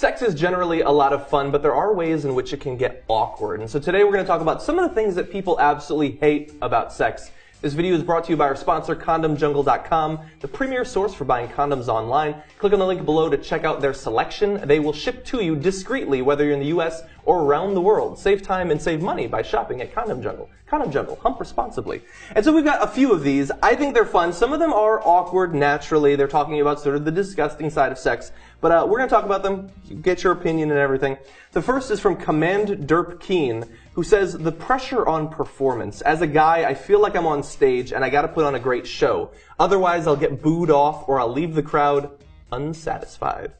Sex is generally a lot of fun, but there are ways in which it can get awkward. And so today we're going to talk about some of the things that people absolutely hate about sex. This video is brought to you by our sponsor, CondomJungle.com, the premier source for buying condoms online. Click on the link below to check out their selection. They will ship to you discreetly, whether you're in the US or around the world. Save time and save money by shopping at Condom Jungle. Condom Jungle, hump responsibly. And so we've got a few of these. I think they're fun. Some of them are awkward naturally. They're talking about sort of the disgusting side of sex. But we're going to talk about them, get your opinion and everything. The first is from Command Derp Keen, who says, the pressure on performance. As a guy, I feel like I'm on stage and I got to put on a great show. Otherwise, I'll get booed off or I'll leave the crowd unsatisfied.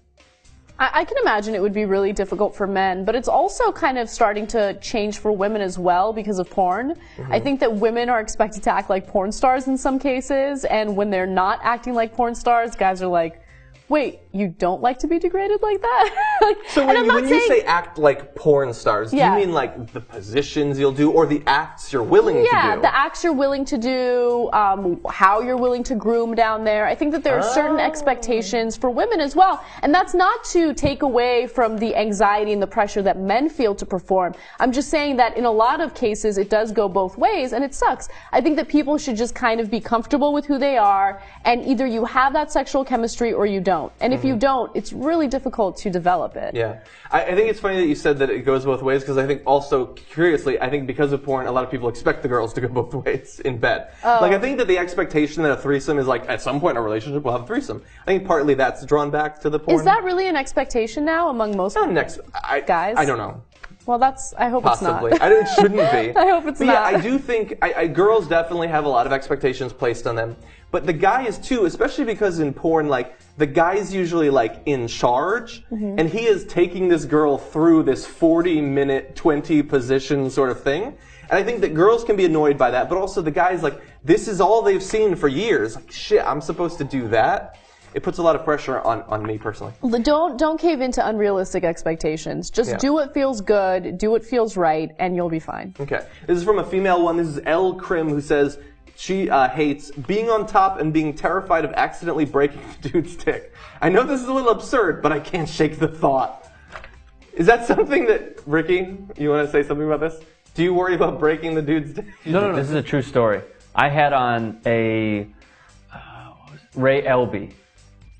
I can imagine it would be really difficult for men, but it's also kind of starting to change for women as well because of porn. I think that women are expected to act like porn stars in some cases, and when they're not acting like porn stars, guys are like, wait, you don't like to be degraded like that? So when you say act like porn stars, do you mean like the positions you'll do or the acts you're willing to do? Yeah, the acts you're willing to do, how you're willing to groom down there. I think that there are certain expectations for women as well. And that's not to take away from the anxiety and the pressure that men feel to perform. I'm just saying that in a lot of cases it does go both ways and it sucks. I think that people should just kind of be comfortable with who they are, and either you have that sexual chemistry or you don't. And if you don't, it's really difficult to develop it. Yeah. I think it's funny that you said that it goes both ways, because I think also, curiously, I think because of porn, a lot of people expect the girls to go both ways in bed. Like, I think that the expectation that a threesome is like, at some point in a relationship, we'll have a threesome. I think partly that's drawn back to the porn. Is that really an expectation now among most guys? I don't know. Well, I hope Possibly. it's not. It shouldn't be. I hope it's but not. Yeah, I do think girls definitely have a lot of expectations placed on them. But the guy is too, especially because in porn, like, the guy's usually like in charge, and he is taking this girl through this 40-minute, 20 position sort of thing. And I think that girls can be annoyed by that, but also the guy's like, this is all they've seen for years. Like, shit, I'm supposed to do that? It puts a lot of pressure on me personally. Don't cave into unrealistic expectations. Just do what feels good, do what feels right, and you'll be fine. Okay. This is from a female one. This is L. Krim, who says she hates being on top and being terrified of accidentally breaking the dude's dick. I know this is a little absurd, but I can't shake the thought. Is that something that, Ricky, you want to say something about this? Do you worry about breaking the dude's dick? No. This is a true story. I had on a Ray Elby.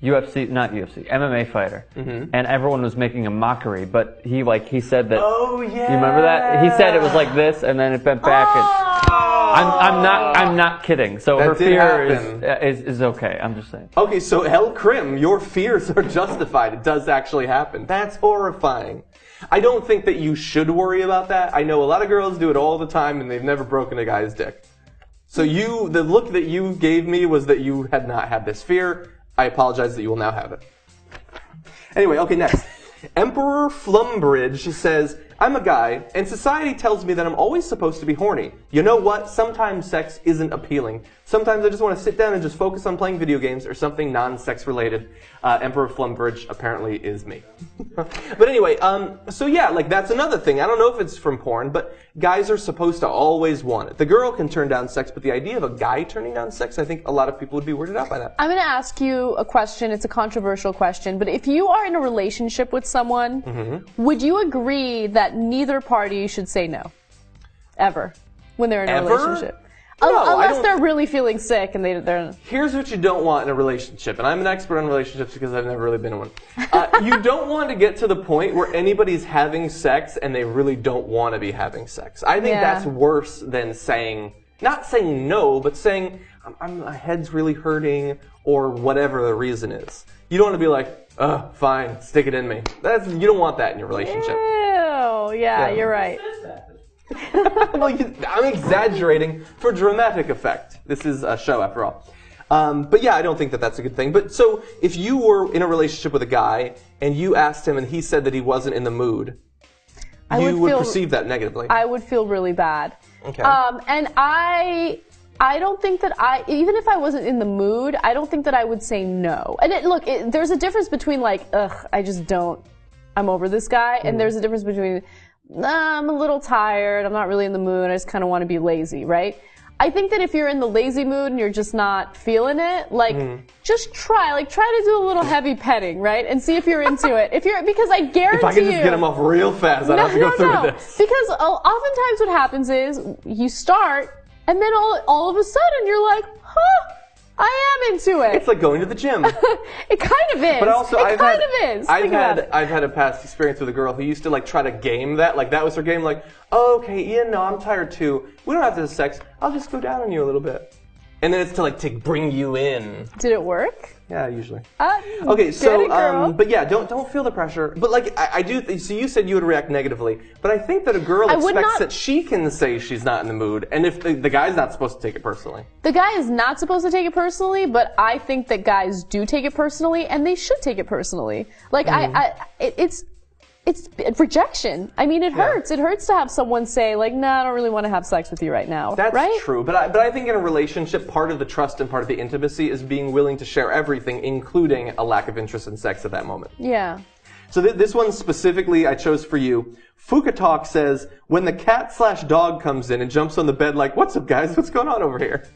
MMA fighter, and everyone was making a mockery, but he said that. Oh yeah. You remember that? He said it was like this, and then it bent back. I'm not kidding. So that her fear is okay. I'm just saying. Okay, so El Krim, your fears are justified. It does actually happen. That's horrifying. I don't think that you should worry about that. I know a lot of girls do it all the time, and they've never broken a guy's dick. So the look that you gave me was that you had not had this fear. I apologize that you will now have it. Anyway, okay, next. Emperor Flumbridge says, I'm a guy, and society tells me that I'm always supposed to be horny. You know what? Sometimes sex isn't appealing. Sometimes I just want to sit down and just focus on playing video games or something non-sex related. Emperor Flumbridge apparently is me. But anyway, so yeah, like that's another thing. I don't know if it's from porn, but guys are supposed to always want it. The girl can turn down sex, but the idea of a guy turning down sex, I think a lot of people would be weirded out by that. I'm going to ask you a question. It's a controversial question, but if you are in a relationship with someone, would you agree that neither party should say no? Ever. When they're in a relationship. No, unless they're really feeling sick and they're... Here's what you don't want in a relationship, and I'm an expert on relationships because I've never really been in one. You don't want to get to the point where anybody's having sex and they really don't want to be having sex. I think that's worse than saying, not saying no, but saying, my head's really hurting, or whatever the reason is. You don't want to be like, fine, stick it in me. You don't want that in your relationship. Ew, yeah, you're right. Well, I'm exaggerating for dramatic effect. This is a show, after all. But yeah, I don't think that that's a good thing. But so, if you were in a relationship with a guy, and you asked him, and he said that he wasn't in the mood, you would perceive that negatively. I would feel really bad. Okay. And I don't think that even if I wasn't in the mood, I don't think that I would say no. And there's a difference between like, I'm over this guy, and there's a difference between, I'm a little tired, I'm not really in the mood, I just kind of want to be lazy, right? I think that if you're in the lazy mood and you're just not feeling it, like, just try to do a little heavy petting, right? And see if you're into it. Because I guarantee If I could just get him off real fast, I don't have to go through this. Because oftentimes what happens is you start, and then all of a sudden you're like, huh, I am into it. It's like going to the gym. It kind of is. But also, I've had a past experience with a girl who used to like try to game that. Like that was her game. Like, oh, okay, Ian, no, I'm tired too. We don't have to have sex. I'll just go down on you a little bit. And then it's to bring you in. Did it work? Yeah, usually. Okay, so but yeah, don't feel the pressure. But like I do. So you said you would react negatively, but I think that a girl expects that she can say she's not in the mood, and if the guy's not supposed to take it personally. The guy is not supposed to take it personally, but I think that guys do take it personally, and they should take it personally. Like it's rejection. I mean, it hurts. It hurts to have someone say, like, "No, I don't really want to have sex with you right now." That's right? true. But I think in a relationship, part of the trust and part of the intimacy is being willing to share everything, including a lack of interest in sex at that moment. Yeah. So this one specifically I chose for you. Fukatalk says, when the cat/dog comes in and jumps on the bed like, "What's up, guys? What's going on over here?"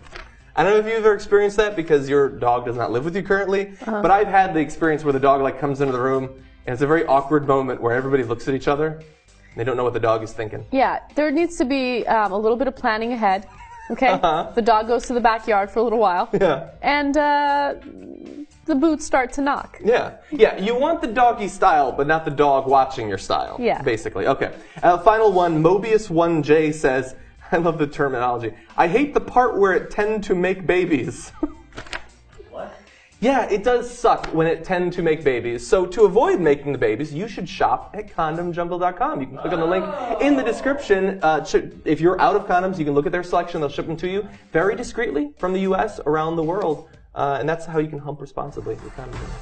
I don't know if you've ever experienced that because your dog does not live with you currently, but I've had the experience where the dog like comes into the room and it's a very awkward moment where everybody looks at each other and they don't know what the dog is thinking. Yeah, there needs to be a little bit of planning ahead. Okay? The dog goes to the backyard for a little while. Yeah. And the boots start to knock. Yeah. Yeah, you want the doggy style, but not the dog watching your style. Yeah. Basically. Okay. Final one, Mobius1J says, I love the terminology. I hate the part where it tend to make babies. What? Yeah, it does suck when it tend to make babies. So to avoid making the babies, you should shop at condomjungle.com. You can click on the link in the description. If you're out of condoms, you can look at their selection. They'll ship them to you very discreetly from the U.S. around the world. And that's how you can hump responsibly with Condom Jungle.